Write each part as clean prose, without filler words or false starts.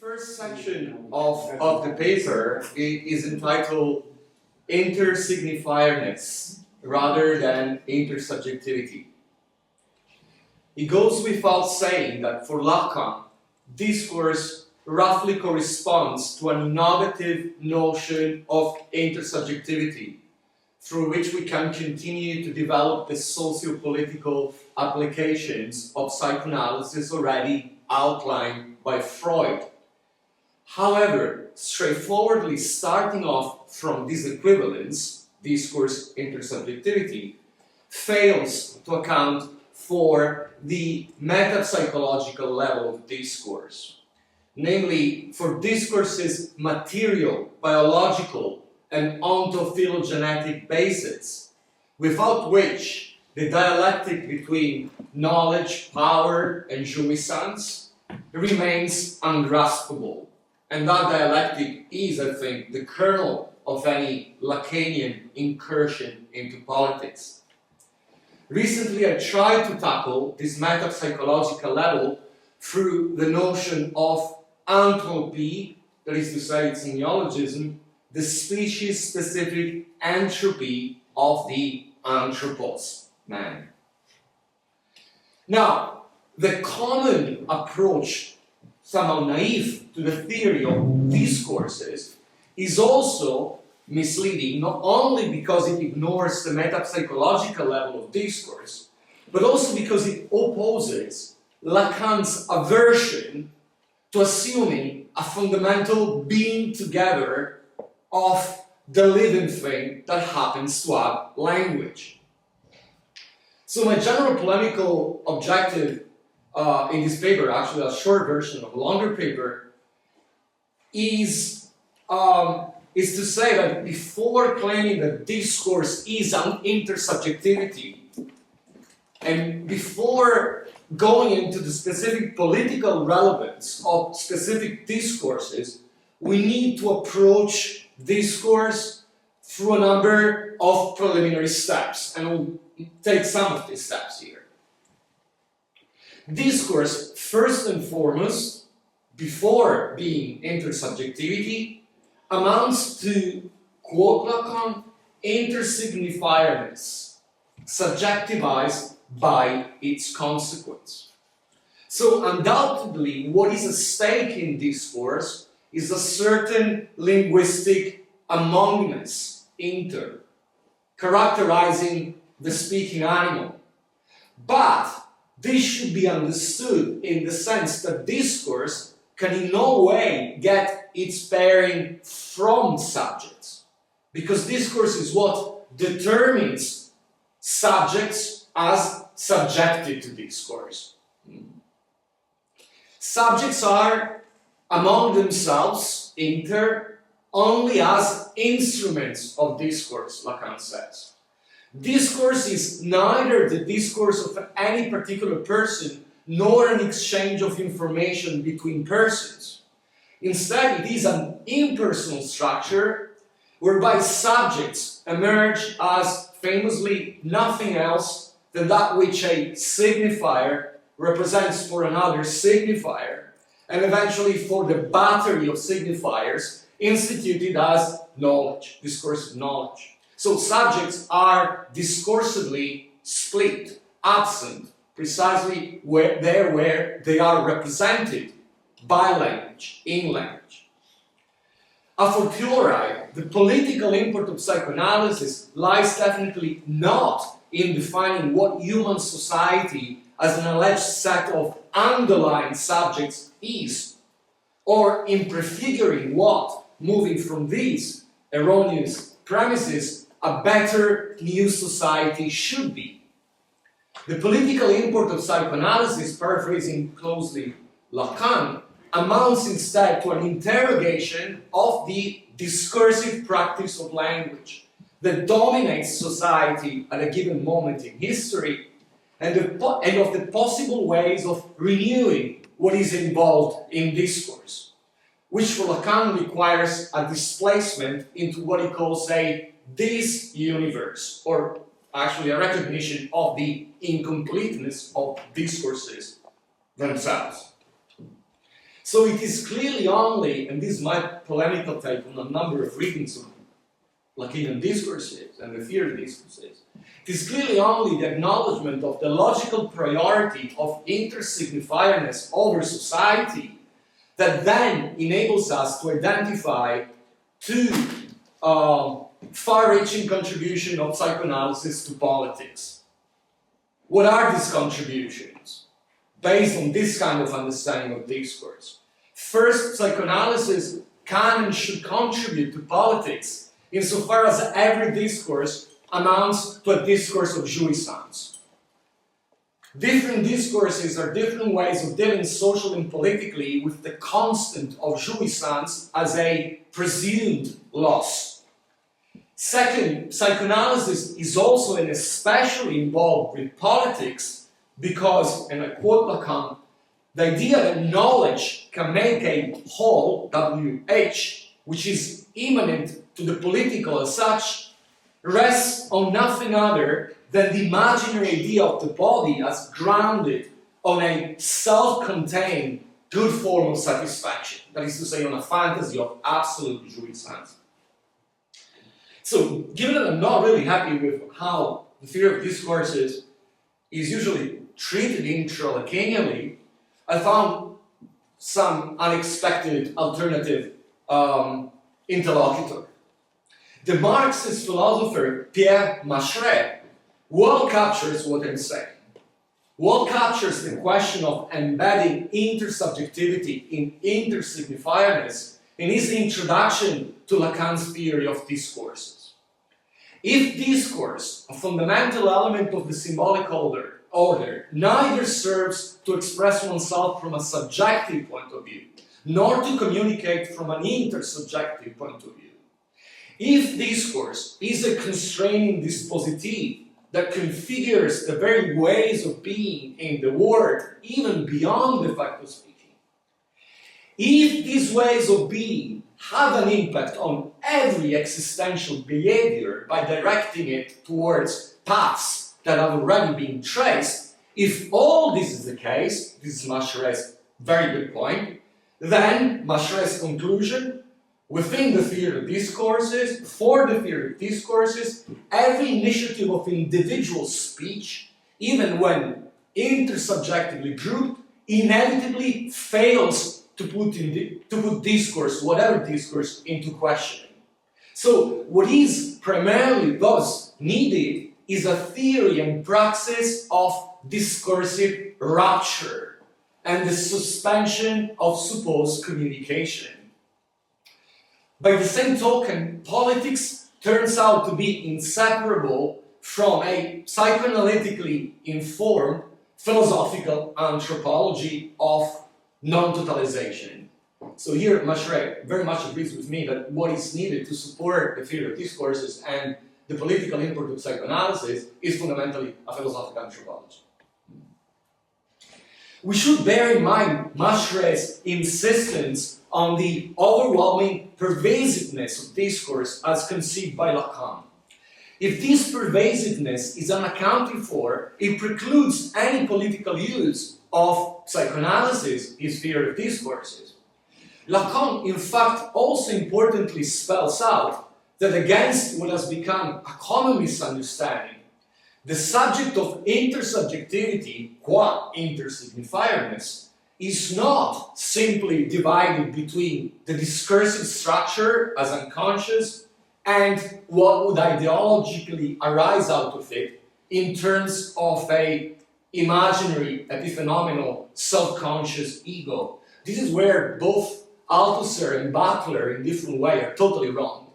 first section of the paper is entitled Intersignifierness rather than intersubjectivity. It goes without saying that for Lacan, discourse roughly corresponds to an innovative notion of intersubjectivity, through which we can continue to develop the socio-political applications of psychoanalysis already outlined by Freud. However, straightforwardly starting off from this equivalence, discourse intersubjectivity, fails to account for the metapsychological level of discourse, namely for discourse's material, biological, and ontophylogenetic basis, without which the dialectic between knowledge, power, and jouissance remains ungraspable. And that dialectic is, I think, the kernel of any Lacanian incursion into politics. Recently, I tried to tackle this metapsychological level through the notion of entropy, that is to say, its neologism, the species-specific entropy of the anthropos, man. Now, the common approach, somehow naive, to the theory of discourses is also misleading, not only because it ignores the metapsychological level of discourse, but also because it opposes Lacan's aversion to assuming a fundamental being together of the living thing that happens to have language. So my general polemical objective in this paper, actually a short version of a longer paper, is to say that before claiming that discourse is an intersubjectivity, and before going into the specific political relevance of specific discourses, we need to approach discourse through a number of preliminary steps, and we'll take some of these steps here. Discourse, first and foremost, before being intersubjectivity, amounts to, quote Lacan, intersignifierness, subjectivized by its consequence. So undoubtedly, what is at stake in discourse is a certain linguistic amongness, characterizing the speaking animal. But this should be understood in the sense that discourse can in no way get its bearing from subjects, because discourse is what determines subjects as subjected to discourse. Subjects are among themselves only as instruments of discourse, Lacan says. Discourse is neither the discourse of any particular person nor an exchange of information between persons. Instead, it is an impersonal structure whereby subjects emerge as famously nothing else than that which a signifier represents for another signifier, and eventually for the battery of signifiers instituted as knowledge, discursive knowledge. So subjects are discursively split, absent, precisely where they are represented by language, in language. A fortiori, the political import of psychoanalysis lies definitely not in defining what human society as an alleged set of underlying subjects is, or in prefiguring what, moving from these erroneous premises, a better new society should be. The political import of psychoanalysis, paraphrasing closely Lacan, amounts instead to an interrogation of the discursive practice of language that dominates society at a given moment in history, and of the possible ways of renewing what is involved in discourse, which for Lacan requires a displacement into what he calls a dis-universe, or actually a recognition of the incompleteness of discourses themselves. So it is clearly only, and this is my polemical take on a number of readings of Lacanian discourses and the theory of discourses, it is clearly only the acknowledgement of the logical priority of intersignifierness over society that then enables us to identify two far-reaching contributions of psychoanalysis to politics. What are these contributions based on this kind of understanding of discourse? First, psychoanalysis can and should contribute to politics insofar as every discourse amounts to a discourse of jouissance. Different discourses are different ways of dealing socially and politically with the constant of jouissance as a presumed loss. Second, psychoanalysis is also and especially involved with politics because, and I quote Lacan, the idea that knowledge can make a whole, WH, which is immanent to the political as such, rests on nothing other than the imaginary idea of the body as grounded on a self-contained good form of satisfaction, that is to say, on a fantasy of absolute jouissance. So, given that I'm not really happy with how the theory of discourses is usually treated intra-Lacanianly, I found some unexpected alternative interlocutor. The Marxist philosopher Pierre Macheret well captures what I'm saying. Well captures the question of embedding intersubjectivity in intersignifierness in his introduction to Lacan's theory of discourses. If discourse, a fundamental element of the symbolic order, neither serves to express oneself from a subjective point of view, nor to communicate from an intersubjective point of view, if discourse is a constraining dispositive that configures the very ways of being in the world, even beyond the fact of speaking, if these ways of being have an impact on every existential behavior by directing it towards paths that have already been traced, if all this is the case, this is Macheret's very good point, then Macheret's conclusion, within the theory of discourses, for the theory of discourses, every initiative of individual speech, even when intersubjectively grouped, inevitably fails to put discourse, whatever discourse, into questioning. So what is primarily thus needed is a theory and praxis of discursive rupture and the suspension of supposed communication. By the same token, politics turns out to be inseparable from a psychoanalytically informed philosophical anthropology of non-totalization. So here, Macheret very much agrees with me that what is needed to support the theory of discourses and the political import of psychoanalysis is fundamentally a philosophical anthropology. We should bear in mind Macheret's insistence on the overwhelming pervasiveness of discourse as conceived by Lacan. If this pervasiveness is unaccounted for, it precludes any political use of psychoanalysis, his theory of discourses. Lacan, in fact, also importantly spells out that against what has become a common misunderstanding, the subject of intersubjectivity, qua intersignifierness, is not simply divided between the discursive structure as unconscious and what would ideologically arise out of it in terms of a imaginary, epiphenomenal, self-conscious ego. This is where both Althusser and Butler, in different ways, are totally wrong,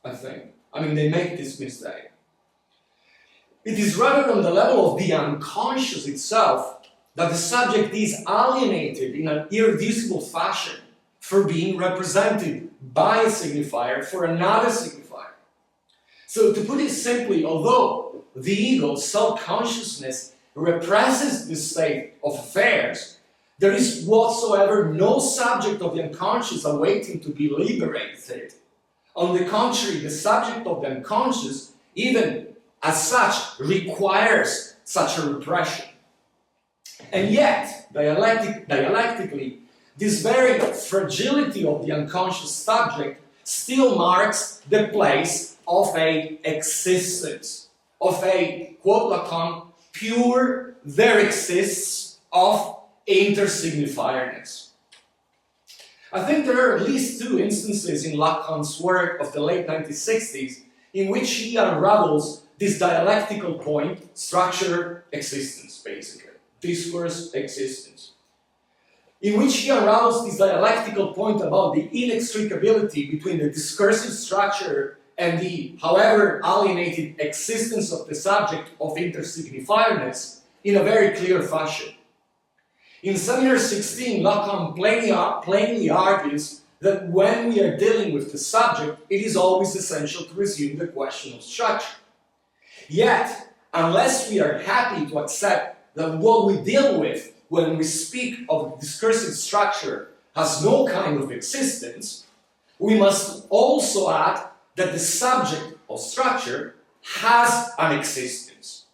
I think. I mean, they make this mistake. It is rather on the level of the unconscious itself that the subject is alienated in an irreducible fashion for being represented by a signifier for another signifier. So to put it simply, although the ego, self-consciousness, represses the state of affairs, there is whatsoever no subject of the unconscious awaiting to be liberated. On the contrary, the subject of the unconscious, even as such, requires such a repression. And yet, dialectically, this very fragility of the unconscious subject still marks the place of a existence, of a, quote Lacan, pure there exists of intersignifierness. I think there are at least two instances in Lacan's work of the late 1960s in which he unravels this dialectical point, structure, existence, basically. Discourse, existence. In which he unravels this dialectical point about the inextricability between the discursive structure and the, however alienated, existence of the subject of intersignifierness in a very clear fashion. In Seminar 16, Lacan plainly argues that when we are dealing with the subject, it is always essential to resume the question of structure. Yet, unless we are happy to accept that what we deal with when we speak of discursive structure has no kind of existence, we must also add that the subject of structure has an existence.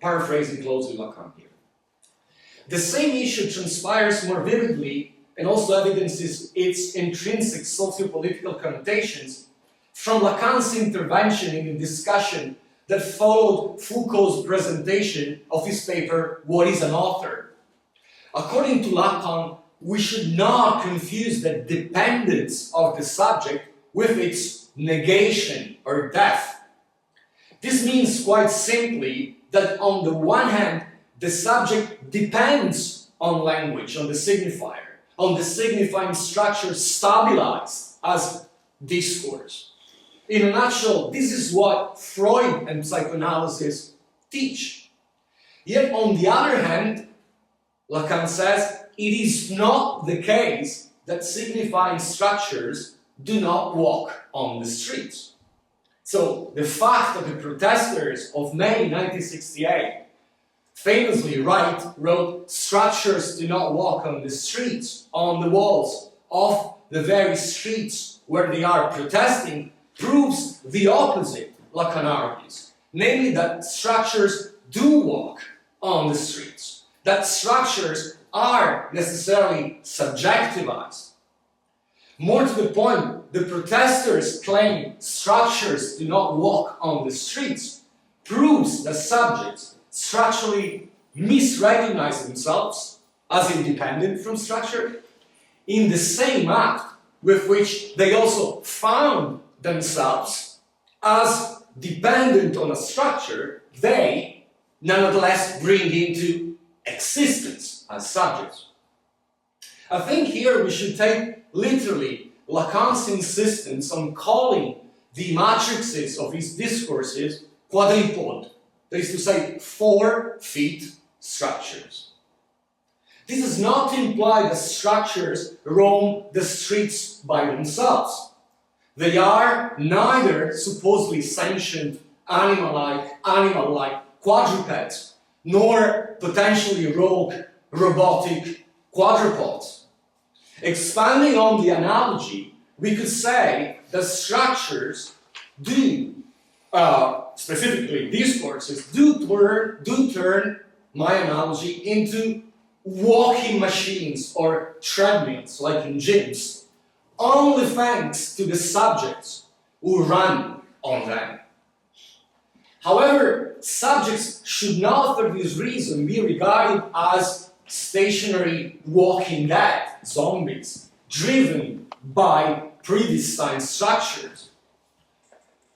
Paraphrasing closely Lacan here. The same issue transpires more vividly and also evidences its intrinsic socio-political connotations from Lacan's intervention in the discussion that followed Foucault's presentation of his paper, What is an Author? According to Lacan, we should not confuse the dependence of the subject with its negation or death. This means quite simply that on the one hand, the subject depends on language, on the signifier, on the signifying structure stabilized as discourse. In a nutshell, this is what Freud and psychoanalysis teach. Yet on the other hand, Lacan says, it is not the case that signifying structures do not walk on the streets. So the fact that the protesters of May 1968 famously wrote, structures do not walk on the streets, on the walls of the very streets where they are protesting, proves the opposite, Lacan argues. Namely that structures do walk on the streets, that structures are necessarily subjectivized. More to the point, the protesters claim structures do not walk on the streets, proves that subjects structurally misrecognize themselves as independent from structure in the same act with which they also found themselves as dependent on a structure they nonetheless bring into existence as subjects. I think here we should take literally Lacan's insistence on calling the matrices of his discourses quadripod, that is to say, 4 feet structures. This does not imply that structures roam the streets by themselves. They are neither supposedly sentient animal-like quadrupeds, nor potentially rogue robotic quadrupods. Expanding on the analogy, we could say that structures do, specifically discourses, do turn my analogy into walking machines or treadmills, like in gyms, only thanks to the subjects who run on them. However, subjects should not, for this reason, be regarded as stationary walking dead, zombies, driven by predestined structures.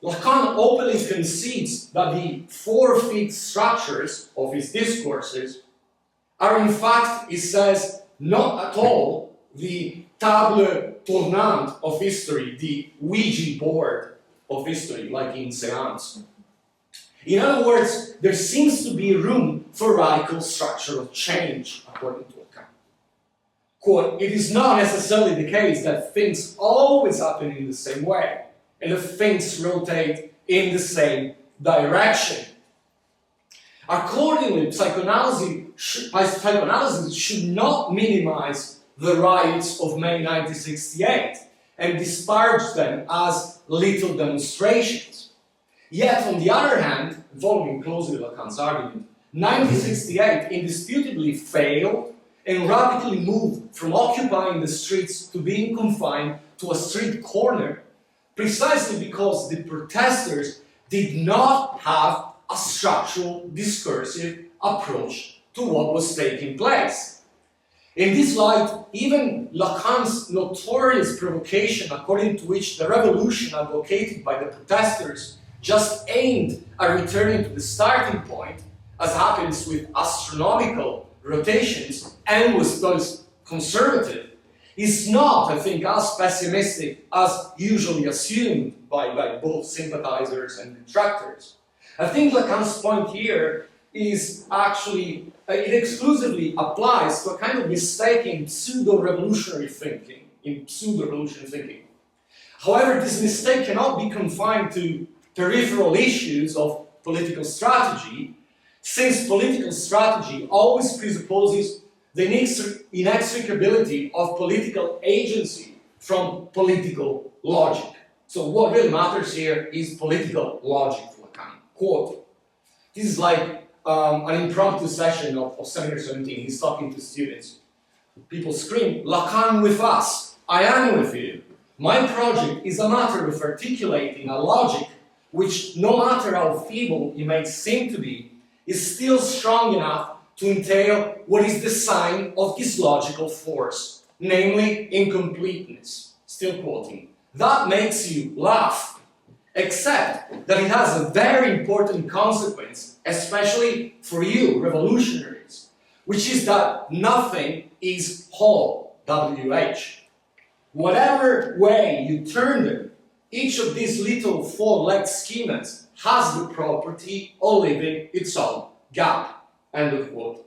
Lacan openly concedes that the 4 feet structures of his discourses are in fact, he says, not at all the table tournante of history, the Ouija board of history, like in Seance. In other words, there seems to be room for radical structural change, according to Lacan. Quote, it is not necessarily the case that things always happen in the same way, and that things rotate in the same direction. Accordingly, psychoanalysis should not minimize the riots of May 1968 and disparage them as little demonstrations. Yet, on the other hand, following closely Lacan's argument, 1968 indisputably failed and rapidly moved from occupying the streets to being confined to a street corner, precisely because the protesters did not have a structural discursive approach to what was taking place. In this light, even Lacan's notorious provocation, according to which the revolution advocated by the protesters just aimed at returning to the starting point, as happens with astronomical rotations and was thus conservative, is not, I think, as pessimistic as usually assumed by both sympathizers and detractors. I think Lacan's point here is actually, it exclusively applies to a kind of mistaken pseudo-revolutionary thinking, However, this mistake cannot be confined to peripheral issues of political strategy, since political strategy always presupposes the inextricability of political agency from political logic. So what really matters here is political logic, Lacan. Quote. This is like an impromptu session of Seminar 17. He's talking to students. People scream, "Lacan with us, I am with you. My project is a matter of articulating a logic which, no matter how feeble it may seem to be, is still strong enough to entail what is the sign of his logical force, namely incompleteness." Still quoting. "That makes you laugh, except that it has a very important consequence, especially for you revolutionaries, which is that nothing is whole, WH. Whatever way you turn them, each of these little four-legged schemas has the property of leaving its own gap." End of quote.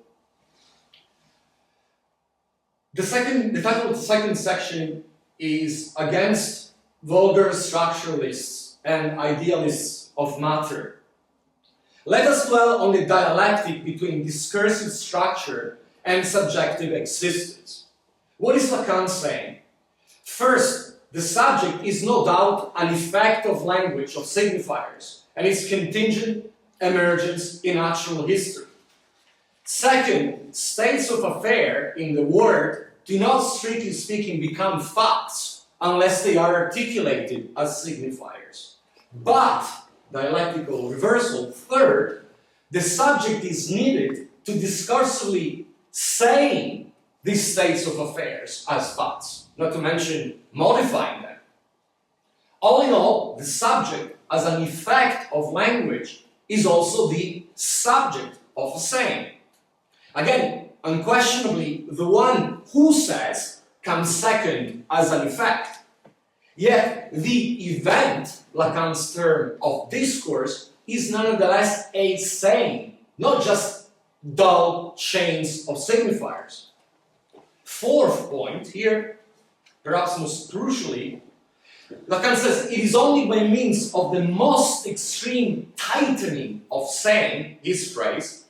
The title of the second section is Against Vulgar Structuralists and Idealists of Matter. Let us dwell on the dialectic between discursive structure and subjective existence. What is Lacan saying? First, the subject is no doubt an effect of language, of signifiers, and its contingent emergence in natural history. Second, states of affair in the word do not, strictly speaking, become facts unless they are articulated as signifiers. But, dialectical reversal, third, the subject is needed to discursively say these states of affairs as facts, not to mention modifying them. All in all, the subject, as an effect of language, is also the subject of a saying. Again, unquestionably, the one who says comes second as an effect. Yet, the event, Lacan's term of discourse, is nonetheless a saying, not just dull chains of signifiers. Fourth point here, perhaps most crucially, Lacan says it is only by means of the most extreme tightening of saying, his phrase,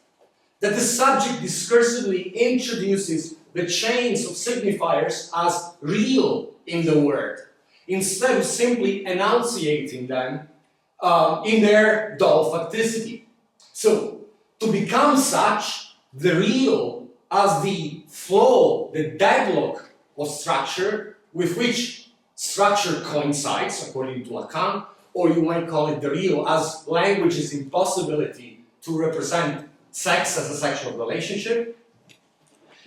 that the subject discursively introduces the chains of signifiers as real in the word, instead of simply enunciating them in their dull facticity. So, to become such, the real as the flow, the deadlock of structure with which structure coincides, according to Lacan, or you might call it the real as language's impossibility to represent sex as a sexual relationship,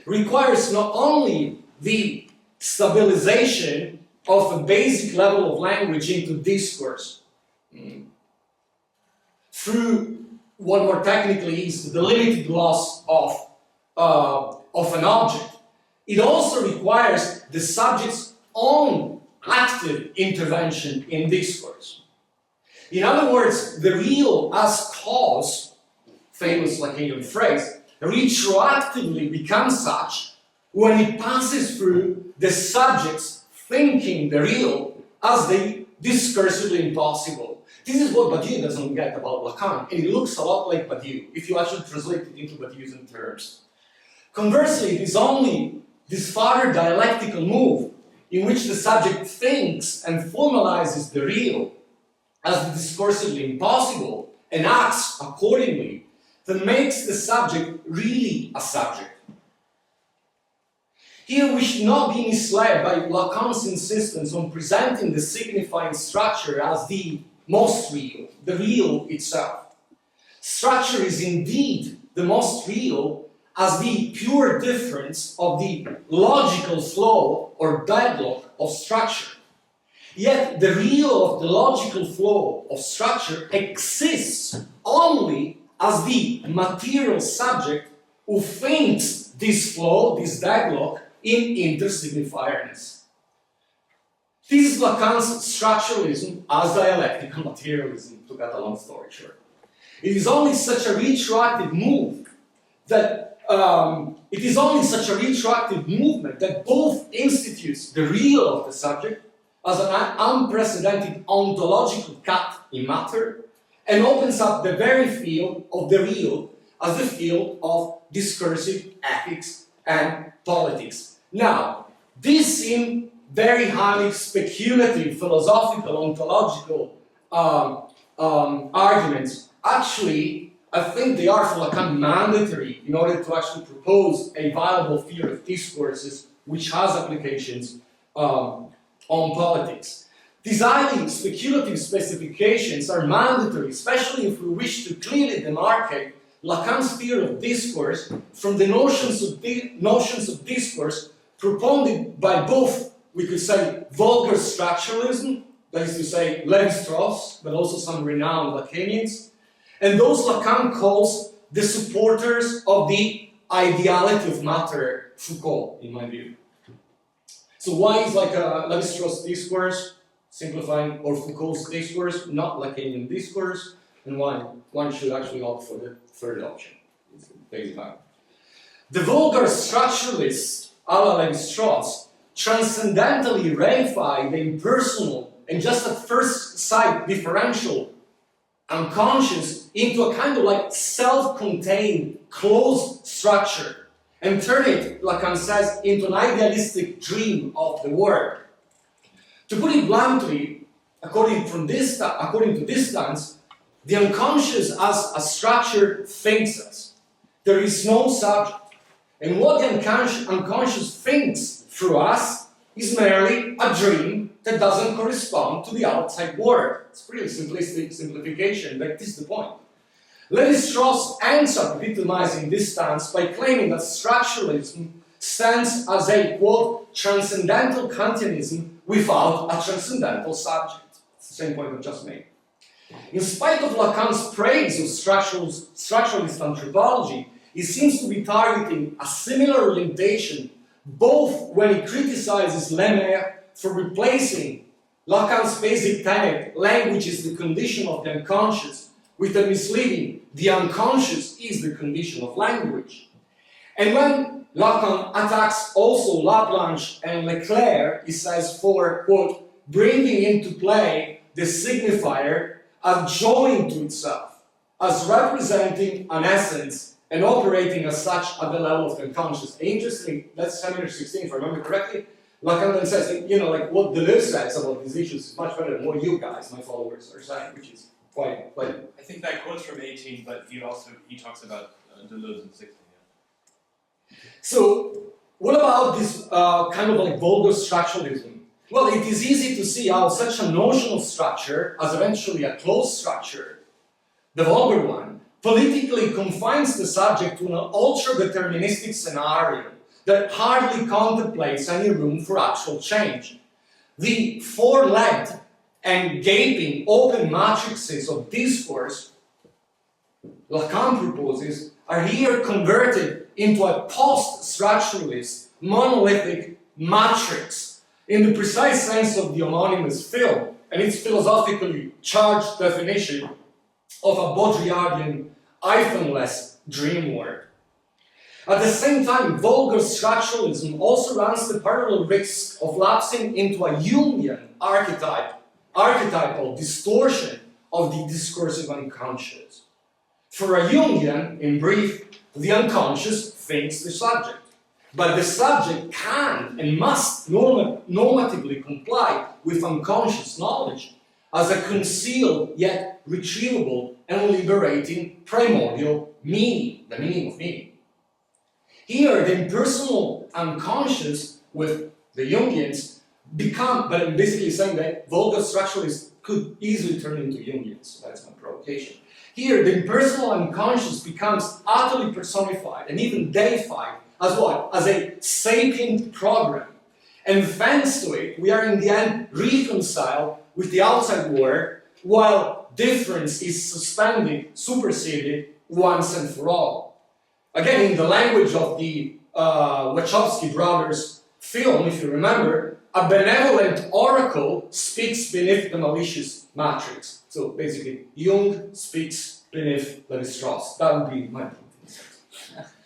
requires not only the stabilization of a basic level of language into discourse, through what more technically is the limited loss of an object. It also requires the subject's own active intervention in discourse. In other words, the real as cause, famous Lacanian phrase, retroactively becomes such when it passes through the subject's thinking the real as the discursively impossible. This is what Badiou doesn't get about Lacan, and it looks a lot like Badiou, if you actually translate it into Badiou's terms. Conversely, it is only this further dialectical move in which the subject thinks and formalizes the real as the discursively impossible and acts accordingly that makes the subject really a subject. Here we should not be misled by Lacan's insistence on presenting the signifying structure as the most real, the real itself. Structure is indeed the most real as the pure difference of the logical flow or deadlock of structure. Yet the real of the logical flow of structure exists only as the material subject who thinks this flow, this deadlock, in intersignifierness. This is Lacan's structuralism as dialectical materialism, to cut a long story short. It is only such a retroactive move that that both institutes the real of the subject as an unprecedented ontological cut in matter and opens up the very field of the real as the field of discursive ethics and politics. Now, these seem very highly speculative, philosophical, ontological arguments. Actually, I think they are for Lacan mandatory in order to actually propose a viable theory of discourses which has applications on politics. These highly speculative specifications are mandatory, especially if we wish to clearly demarcate Lacan's theory of discourse from the notions of discourse propounded by both, we could say, vulgar structuralism, that is to say, Lévi-Strauss, but also some renowned Lacanians, and those Lacan calls the supporters of the ideality of matter, Foucault, in my view. So why is like a Lévi-Strauss discourse, simplifying, or Foucault's discourse, not Lacanian discourse, and why one should actually opt for the third option? It's basically. The vulgar structuralists, a la Lévi-Strauss, transcendentally reify the impersonal and just at first sight differential unconscious into a kind of like self-contained, closed structure and turn it, Lacan says, into an idealistic dream of the world. To put it bluntly, according to this stance, the unconscious as a structure thinks us. There is no subject. And what the unconscious thinks through us is merely a dream that doesn't correspond to the outside world. It's a pretty simplistic simplification, but this is the point. Lévi-Strauss ends up legitimizing this stance by claiming that structuralism stands as a, quote, transcendental Kantianism without a transcendental subject. It's the same point I've just made. In spite of Lacan's praise of structuralist anthropology, he seems to be targeting a similar orientation both when he criticizes Lemaire for replacing Lacan's basic tenet, language is the condition of the unconscious, with the misleading, the unconscious is the condition of language. And when Lacan attacks also Laplanche and Leclerc, he says for, quote, bringing into play the signifier as joined to itself, as representing an essence and operating as such at the level of the unconscious. Interesting, that's Seminar 16, if I remember correctly. Lacan then says, you know, like what Deleuze says about these issues is much better than what you guys, my followers, are saying, which is quite. I think that quote's from 18, but he talks about Deleuze in 16. Yeah. So, what about this kind of like vulgar structuralism? Well, it is easy to see how such a notional structure, as eventually a closed structure, the vulgar one, politically confines the subject to an ultra-deterministic scenario that hardly contemplates any room for actual change. The four-legged and gaping open matrices of discourse Lacan proposes are here converted into a post-structuralist monolithic matrix in the precise sense of the homonymous film and its philosophically charged definition of a Baudrillardian, hyphenless dream world. At the same time, vulgar structuralism also runs the parallel risk of lapsing into a Jungian archetypal distortion of the discursive unconscious. For a Jungian, in brief, the unconscious thinks the subject, but the subject can and must normatively comply with unconscious knowledge as a concealed yet retrievable and liberating primordial meaning, the meaning of meaning. Here, the impersonal unconscious with the Jungians become, but I'm basically saying that vulgar structuralists could easily turn into Jungians. That's my provocation. Here, the impersonal unconscious becomes utterly personified and even deified as what? As a sapient program. And thanks to it, we are in the end reconciled with the outside world, while difference is suspended, superseded once and for all. Again, in the language of the Wachowski brothers film, if you remember, a benevolent oracle speaks beneath the malicious matrix. So basically, Jung speaks beneath Lévi-Strauss. That would be my point.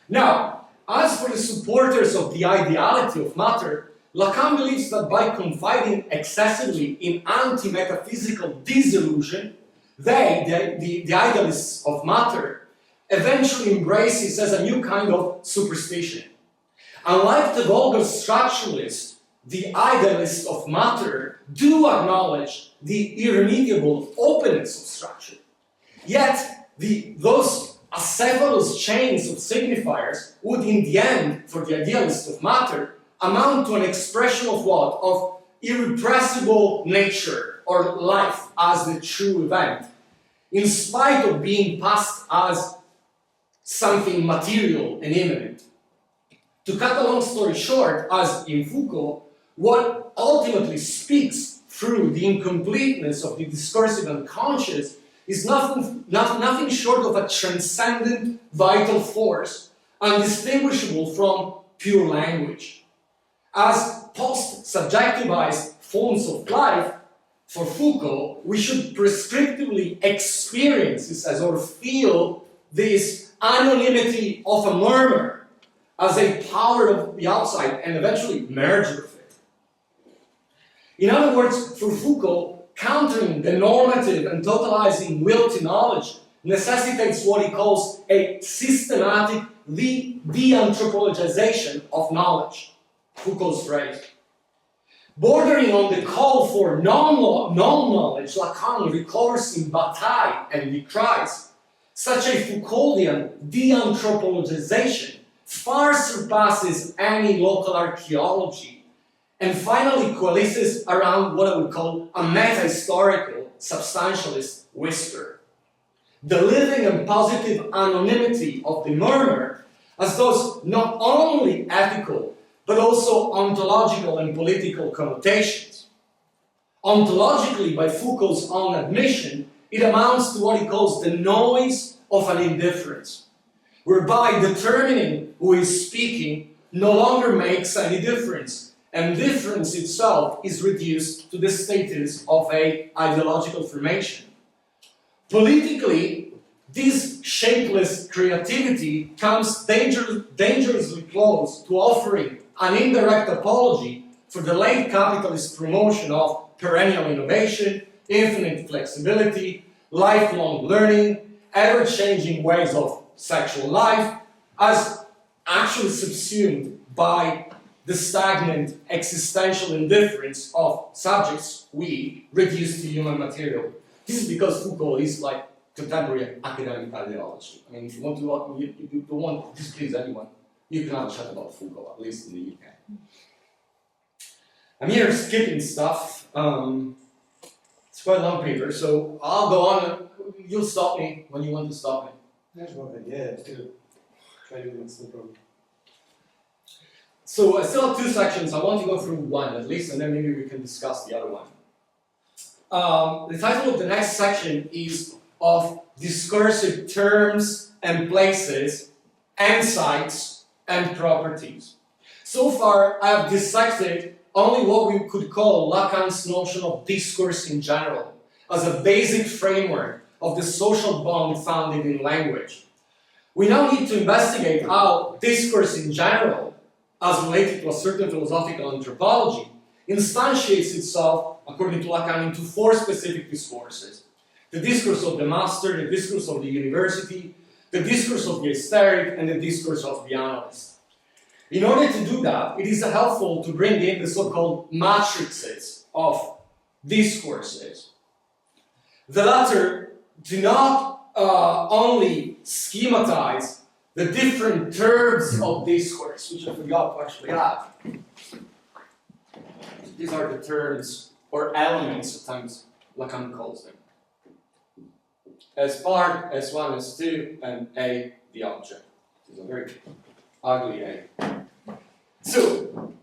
Now, as for the supporters of the ideality of matter, Lacan believes that by confiding excessively in anti-metaphysical disillusion, the idealists of matter, eventually embraces as a new kind of superstition. Unlike the vulgar structuralists, the idealists of matter do acknowledge the irremediable openness of structure. Yet, those acephalous chains of signifiers would, in the end, for the idealists of matter, amount to an expression of what? Of irrepressible nature or life as the true event, in spite of being passed as something material and immanent. To cut a long story short, as in Foucault, what ultimately speaks through the incompleteness of the discursive unconscious is nothing short of a transcendent vital force, undistinguishable from pure language. As post-subjectivized forms of life, for Foucault, we should prescriptively experience this as or feel this anonymity of a murmur as a power of the outside and eventually merge with it. In other words, for Foucault, countering the normative and totalizing will to knowledge necessitates what he calls a systematic de-anthropologization of knowledge, Foucault's phrase. Bordering on the call for non-knowledge, Lacan recovers in Bataille and decries such a Foucauldian de-anthropologization far surpasses any local archaeology and finally coalesces around what I would call a meta-historical substantialist whisper. The living and positive anonymity of the murmur as those not only ethical but also ontological and political connotations. Ontologically, by Foucault's own admission, it amounts to what he calls the noise of an indifference, whereby determining who is speaking no longer makes any difference, and difference itself is reduced to the status of an ideological formation. Politically, this shapeless creativity comes dangerously close to offering an indirect apology for the late capitalist promotion of perennial innovation, infinite flexibility, lifelong learning, ever-changing ways of sexual life, as actually subsumed by the stagnant existential indifference of subjects we reduce to human material. This is because Foucault is like contemporary academic ideology. I mean, if you want to, you don't want to displease anyone, you can have a chat about Foucault, at least in the UK. I'm here skipping stuff. It's quite a long paper, so I'll go on. You'll stop me when you want to stop me. That's one thing, yeah, still 20 minutes, no problem. So I still have two sections. I want to go through one at least, and then maybe we can discuss the other one. The title of the next section is of discursive terms and places, and sites and properties. So far, I have dissected only what we could call Lacan's notion of discourse in general, as a basic framework of the social bond founded in language. We now need to investigate how discourse in general, as related to a certain philosophical anthropology, instantiates itself, according to Lacan, into four specific discourses. The discourse of the master, the discourse of the university, the discourse of the aesthetic, and the discourse of the analyst. In order to do that, it is helpful to bring in the so-called matrices of discourses. The latter do not only schematize the different terms of discourse, which I forgot to actually add. These are the terms or elements, sometimes Lacan calls them. As part, S1, S2, and A, the object. It's a very ugly A. So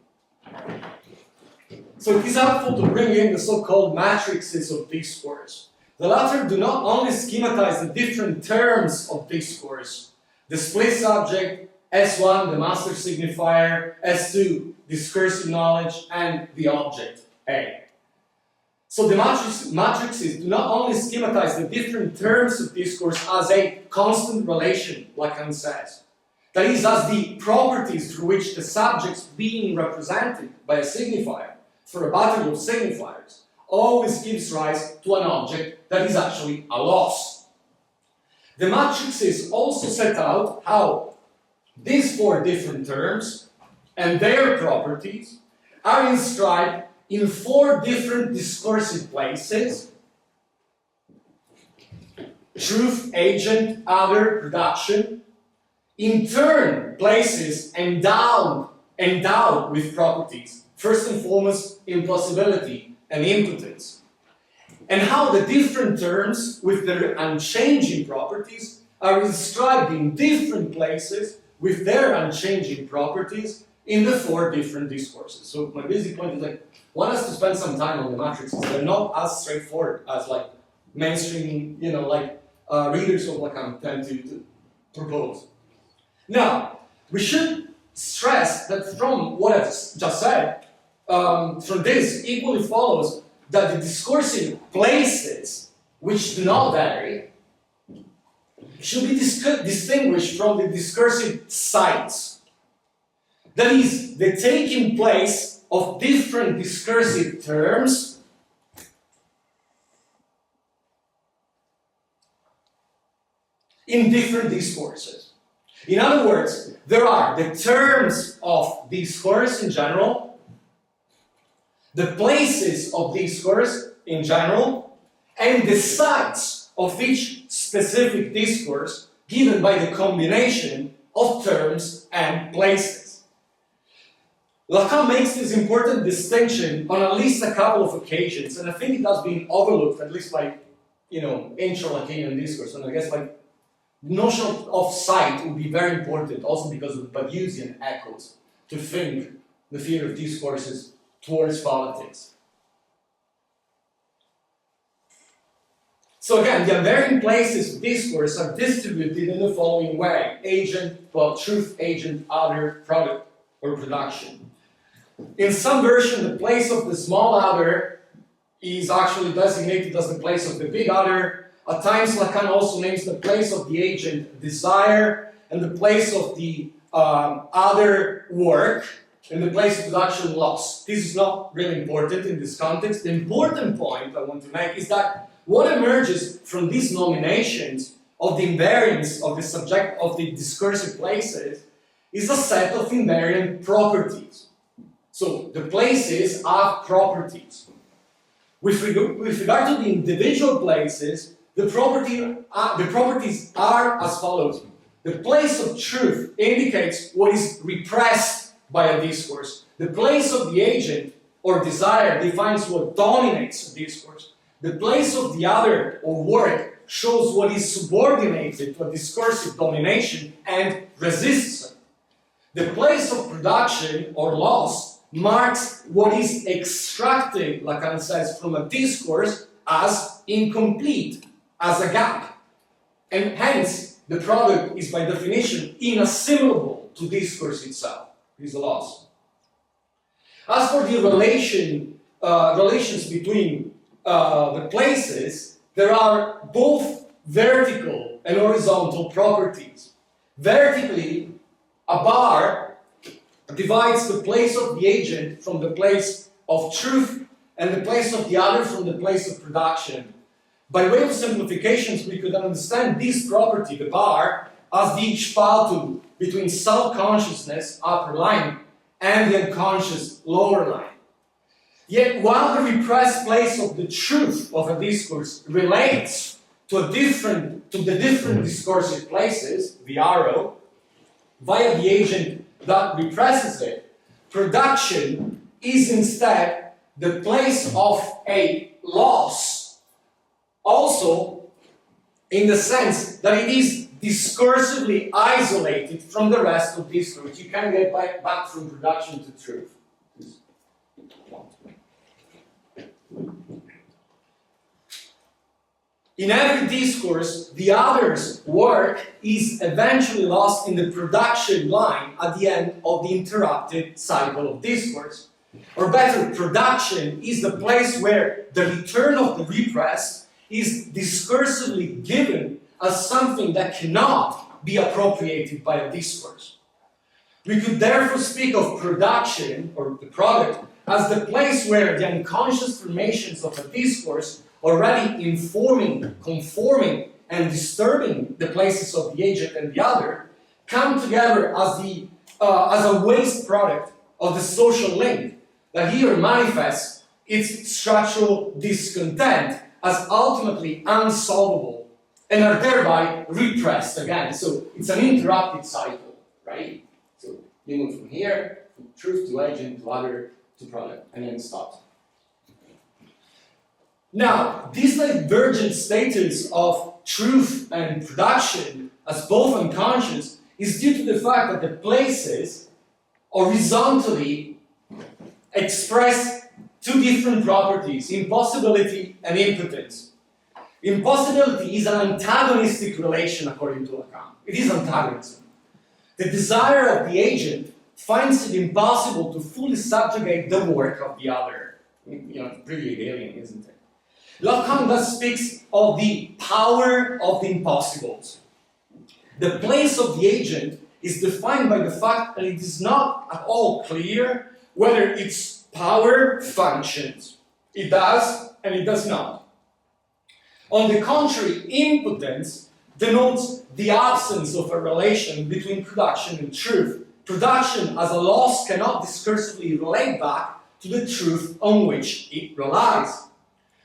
it is helpful to bring in the so-called matrices of discourse. The latter do not only schematize the different terms of discourse, the split subject, S1, the master signifier, S2, discursive knowledge, and the object, A. So the matrices do not only schematize the different terms of discourse as a constant relation, Lacan says. That is, as the properties through which the subjects being represented by a signifier, for a battery of signifiers, always gives rise to an object that is actually a loss. The matrices also set out how these four different terms and their properties are inscribed in four different discursive places: truth, agent, other, production. In turn, places endowed with properties, first and foremost, impossibility and impotence. And how the different terms with their unchanging properties are inscribed in different places with their unchanging properties in the four different discourses. So my basic point is, like, one has to spend some time on the matrices. They're not as straightforward as, like, mainstream, readers of Lacan tend to propose. Now, we should stress that from what I've just said, from this equally follows that the discursive places, which do not vary, should be distinguished from the discursive sites. That is, the taking place of different discursive terms in different discourses. In other words, there are the terms of discourse in general, the places of discourse in general, and the sites of each specific discourse given by the combination of terms and places. Lacan makes this important distinction on at least a couple of occasions, and I think it has been overlooked, at least by, intra-Lacanian discourse, and I guess like notion of site would be very important, also because of the Badiousian echoes, to think the theory of discourses towards politics. So again, the invariant places of discourse are distributed in the following way: truth, agent, other, product, or production. In some version, the place of the small other is actually designated as the place of the big other. At times, Lacan also names the place of the agent desire, and the place of the other work, and the place of production loss. This is not really important in this context. The important point I want to make is that what emerges from these nominations of the invariance of the subject of the discursive places is a set of invariant properties. So the places are properties. With regard to the individual places, the properties are as follows. The place of truth indicates what is repressed by a discourse. The place of the agent or desire defines what dominates a discourse. The place of the other or work shows what is subordinated to a discursive domination and resists it. The place of production or loss marks what is extracted, Lacan says, from a discourse as incomplete, as a gap. And hence, the product is by definition inassimilable to discourse itself. It is a loss. As for the relations between the places, there are both vertical and horizontal properties. Vertically, a bar divides the place of the agent from the place of truth and the place of the other from the place of production. By way of simplifications, we could understand this property, the bar, as the spaltum between self-consciousness, upper line, and the unconscious, lower line. Yet, while the repressed place of the truth of a discourse relates to the different discursive places, the arrow, via the agent that represses it, production is instead the place of a loss, also in the sense that it is discursively isolated from the rest of discourse. You can get back from production to truth. In every discourse, the other's work is eventually lost in the production line at the end of the interrupted cycle of discourse. Or better, production is the place where the return of the repressed is discursively given as something that cannot be appropriated by a discourse. We could therefore speak of production, or the product, as the place where the unconscious formations of a discourse, already informing, conforming, and disturbing the places of the agent and the other, come together as a waste product of the social link that here manifests its structural discontent as ultimately unsolvable and are thereby repressed again. So it's an interrupted cycle, right? So you move from here, from truth to agent to other to product, and then it stops. Now, this divergent status of truth and production as both unconscious is due to the fact that the places horizontally express two different properties, impossibility and impotence. Impossibility is an antagonistic relation according to Lacan. It is antagonism. The desire of the agent finds it impossible to fully subjugate the work of the other. You know, pretty alien, isn't it? Lacan thus speaks of the power of the impossibles. The place of the agent is defined by the fact that it is not at all clear whether its power functions. It does and it does not. On the contrary, impotence denotes the absence of a relation between production and truth. Production as a loss cannot discursively relate back to the truth on which it relies.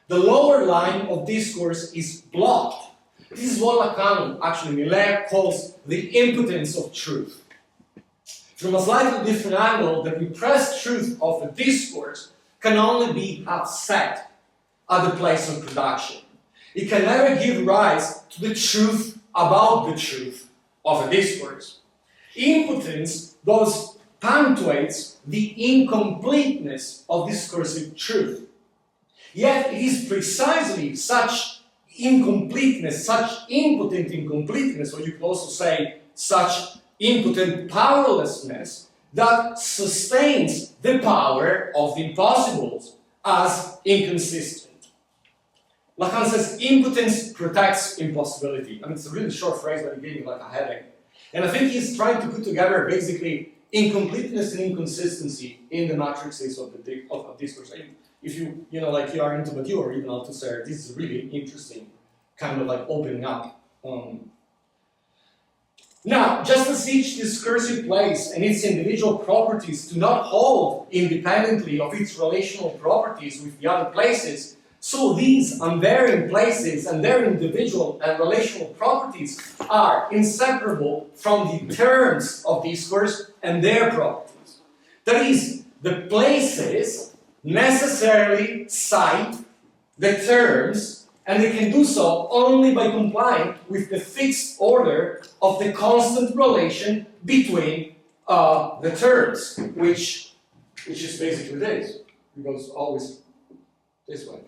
The lower line of discourse is blocked. This is what Lacan, actually Miller, calls the impotence of truth. From a slightly different angle, the repressed truth of a discourse can only be upset at the place of production. It can never give rise to the truth about the truth of a discourse. Impotence thus punctuates the incompleteness of discursive truth. Yet it is precisely such incompleteness, such impotent incompleteness, or you could also say such impotent powerlessness, that sustains the power of the impossibles as inconsistent. Lacan says impotence protects impossibility. I mean, it's a really short phrase, but it gave me like a headache. And I think he's trying to put together basically incompleteness and inconsistency in the matrices of discourse. If you are into Badiou or even Althusser, this is really interesting, kind of like opening up. Now, just as each discursive place and its individual properties do not hold independently of its relational properties with the other places, so these unvarying places and their individual and relational properties are inseparable from the terms of discourse and their properties. That is, the places necessarily cite the terms, and they can do so only by complying with the fixed order of the constant relation between the terms, which is basically this. It goes always this way.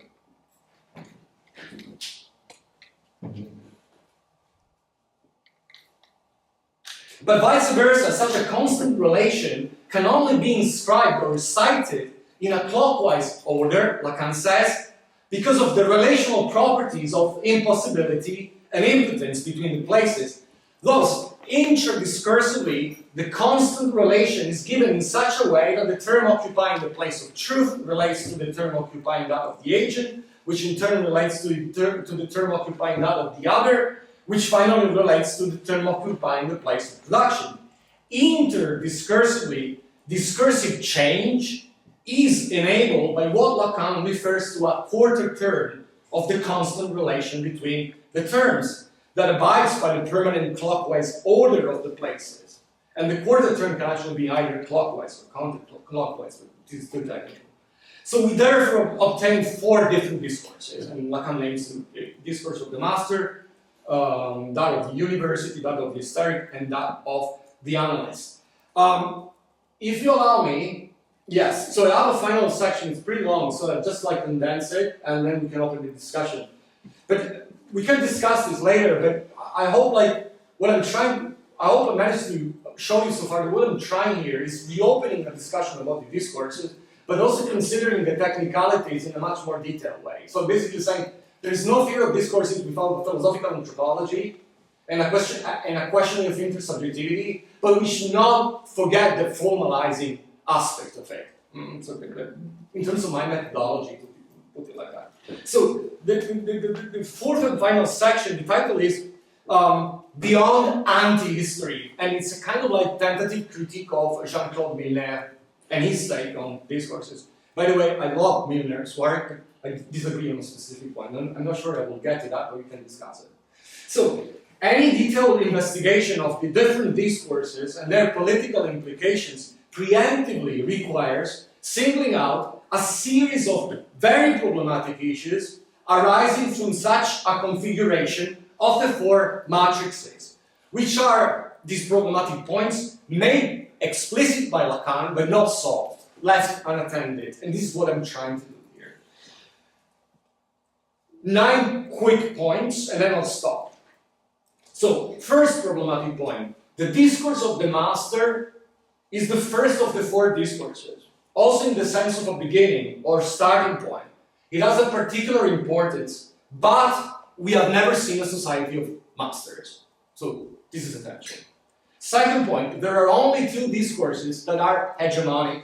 But vice versa, such a constant relation can only be inscribed or recited in a clockwise order, Lacan says, because of the relational properties of impossibility and impotence between the places. Thus, interdiscursively, the constant relation is given in such a way that the term occupying the place of truth relates to the term occupying that of the agent, which in turn relates to the term occupying that of the other, which finally relates to the term occupying the place of production. Interdiscursively, discursive change is enabled by what Lacan refers to a quarter term of the constant relation between the terms that abides by the permanent clockwise order of the places. And the quarter term can actually be either clockwise or counterclockwise, but it is too technical. So we therefore obtain 4 different discourses, and Lacan names them discourse of the master, that of the university, that of the hysteric, and that of the analyst. If you allow me, yes, so I have a final section, it's pretty long, so I'll just like condense it, and then we can open the discussion. But we can discuss this later, but I hope like what I'm trying, I hope I managed to show you so far that what I'm trying here is reopening a discussion about the discourses, but also considering the technicalities in a much more detailed way. So basically saying there is no theory of discourses without philosophical anthropology and a questioning of intersubjectivity, but we should not forget the formalizing aspect of it. So in terms of my methodology, to put it like that. So the 4th and final section, the title is Beyond Anti-History, and it's a kind of like tentative critique of Jean-Claude Milner and his take on discourses. By the way, I love Milner's work, I disagree on a specific one. I'm not sure I will get to that, but we can discuss it. So, any detailed investigation of the different discourses and their political implications preemptively requires singling out a series of very problematic issues arising from such a configuration of the 4 matrices, which are these problematic points made explicit by Lacan, but not solved, left unattended. And this is what I'm trying to do here. 9 quick points, and then I'll stop. So, first problematic point. The discourse of the master is the first of the 4 discourses, also in the sense of a beginning or starting point. It has a particular importance, but we have never seen a society of masters. So, this is attention. Second point, there are only 2 discourses that are hegemonic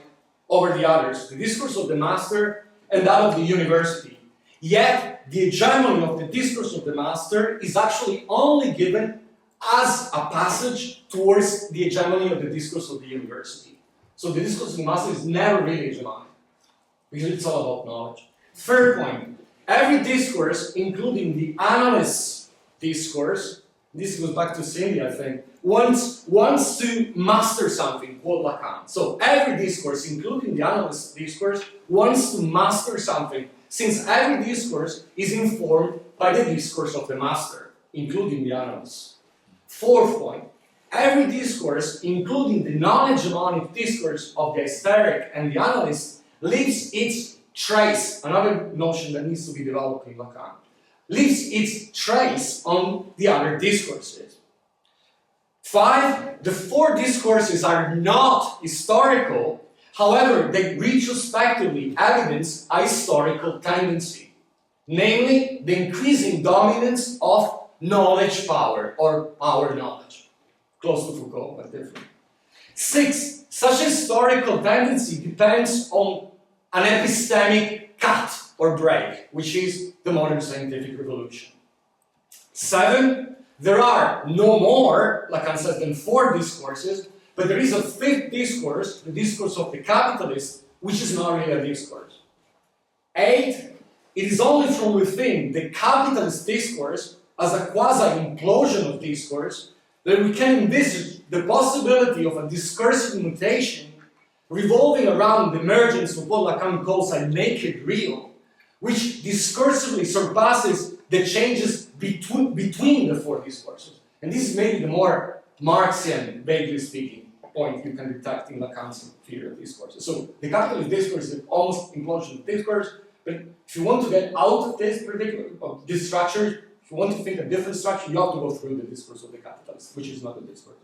over the others, the discourse of the master and that of the university. Yet, the hegemony of the discourse of the master is actually only given as a passage towards the hegemony of the discourse of the university. So the discourse of the master is never really hegemonic, because it's all about knowledge. Third point, every discourse, including the analyst's discourse, this goes back to Cindy, I think, wants to master something, quote Lacan. So every discourse, including the analyst's discourse, wants to master something, since every discourse is informed by the discourse of the master, including the analyst. Fourth point, every discourse, including the non-hegemonic discourse of the hysteric and the analyst, leaves its trace, another notion that needs to be developed in Lacan, leaves its trace on the other discourses. 5, the 4 discourses are not historical, however, they retrospectively evidence a historical tendency, namely the increasing dominance of knowledge power, or power knowledge. Close to Foucault, but different. 6, such a historical tendency depends on an epistemic cut or break, which is the modern scientific revolution. 7, there are no more, Lacan says, than 4 discourses, but there is a 5th discourse, the discourse of the capitalist, which is not really a discourse. 8, it is only from within the capitalist discourse, as a quasi-implosion of discourse, that we can envisage the possibility of a discursive mutation revolving around the emergence of what Lacan calls a naked real, which discursively surpasses the changes between the 4 discourses. And this is maybe the more Marxian, vaguely speaking, point you can detect in Lacan's theory of discourses. So the capitalist discourse is almost implosion of discourse, but if you want to get out of this particular this structure, if you want to think a different structure, you have to go through the discourse of the capitalist, which is not a discourse.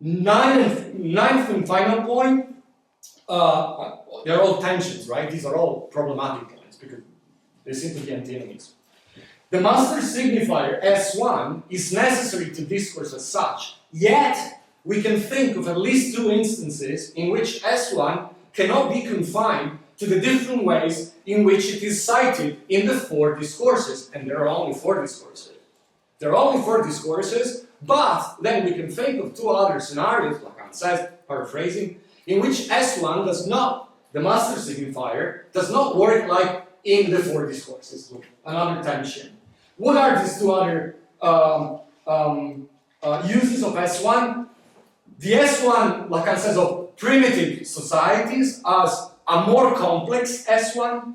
Ninth and final point, they're all tensions, right? These are all problematic points because they seem to be antinomies. The master signifier S1 is necessary to discourse as such, yet we can think of at least 2 instances in which S1 cannot be confined to the different ways in which it is cited in the 4 discourses, and there are only 4 discourses. There are only 4 discourses, but then we can think of 2 other scenarios, Lacan says, paraphrasing, in which S1 does not, the master signifier, does not work like in the 4 discourses. Another tension. What are these 2 other uses of S1? the S1, Lacan says, of primitive societies as a more complex S1,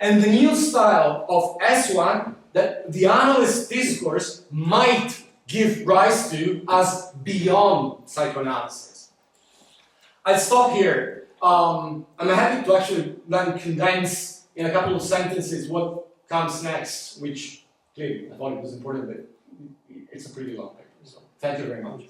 and the new style of S1 that the analyst discourse might give rise to as beyond psychoanalysis. I'll stop here. I'm happy to actually then condense in a couple of sentences what comes next, which clearly I thought it was important, but it's a pretty long paper. So thank you very much.